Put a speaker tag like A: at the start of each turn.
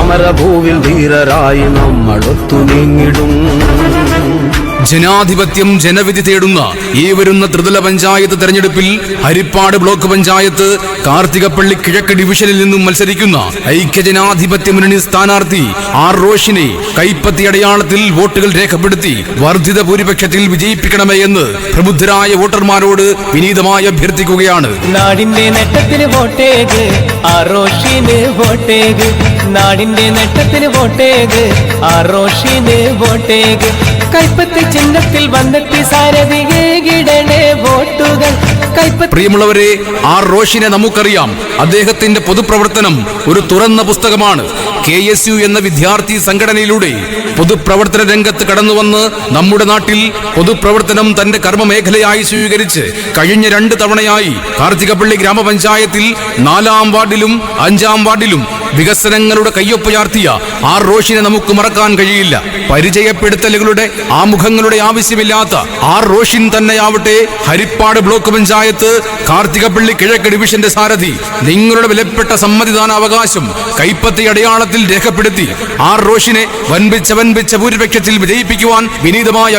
A: സമരഭൂവിൽ ധീരരായി നമ്മളൊത്തു നീങ്ങിടും.
B: ജനാധിപത്യം ജനവിധി തേടുന്ന ഈ വരുന്ന ത്രിതല പഞ്ചായത്ത് തെരഞ്ഞെടുപ്പിൽ ഹരിപ്പാട് ബ്ലോക്ക് പഞ്ചായത്ത് കാർത്തികപ്പള്ളി കിഴക്ക് ഡിവിഷനിൽ നിന്നും മത്സരിക്കുന്ന ഐക്യജനാധിപത്യ മുന്നണി സ്ഥാനാർത്ഥി ആർ റോഷിനെ കൈപ്പത്തി അടയാളത്തിൽ വോട്ടുകൾ രേഖപ്പെടുത്തി വർദ്ധിത ഭൂരിപക്ഷത്തിൽ വിജയിപ്പിക്കണമേ എന്ന് പ്രബുദ്ധരായ വോട്ടർമാരോട് വിനീതമായി അഭ്യർത്ഥിക്കുകയാണ്.
C: നാടിന്റെ നേട്ടത്തിന് വോട്ടേക് ആർ റോഷിന് വോട്ടേക്, നാടിന്റെ നേട്ടത്തിന് വോട്ടേക് ആർ റോഷിന് വോട്ടേക്. കൈപ്പത്തി ചിഹ്നത്തിൽ വന്നെത്തി സാരഥികേകിടണേ വോട്ടുകൾ.
B: പ്രിയമുള്ളവരെ, ആർ റോഷിനെ നമുക്കറിയാം. അദ്ദേഹത്തിന്റെ പൊതുപ്രവർത്തനം ഒരു തുറന്ന പുസ്തകമാണ്. KSU എന്ന വിദ്യാർത്ഥി സംഘടനയിലൂടെ പൊതുപ്രവർത്തന രംഗത്ത് കടന്നുവന്ന് നമ്മുടെ നാട്ടിൽ പൊതുപ്രവർത്തനം തന്റെ കർമ്മമേഖലയായി സ്വീകരിച്ച് കഴിഞ്ഞ 2 തവണയായി കാർത്തികപ്പള്ളി ഗ്രാമപഞ്ചായത്തിൽ 4-ാം വാർഡിലും 5-ാം വാർഡിലും വികസനങ്ങളുടെ കയ്യൊപ്പ് ചാർത്തിയ ആർ റോഷിനെ നമുക്ക് മറക്കാൻ കഴിയില്ല. പരിചയപ്പെടുത്തലുകളുടെ ആമുഖങ്ങളുടെ ആവശ്യമില്ലാത്ത ആർ റോഷിൻ തന്നെയാവട്ടെ ഹരിപ്പാട് ബ്ലോക്ക് പഞ്ചായത്ത് കാർത്തികപ്പള്ളി കിഴക്ക് ഡിവിഷന്റെ സാരഥി. നിങ്ങളുടെ വിലപ്പെട്ട സമ്മതിദാന അവകാശം കൈപ്പത്തി അടയാളത്തിൽ രേഖപ്പെടുത്തി ആർ റോഷിനെ വൻപിച്ച ഭൂരിപക്ഷത്തിൽ വിജയിപ്പിക്കുവാൻ വിനീതമായ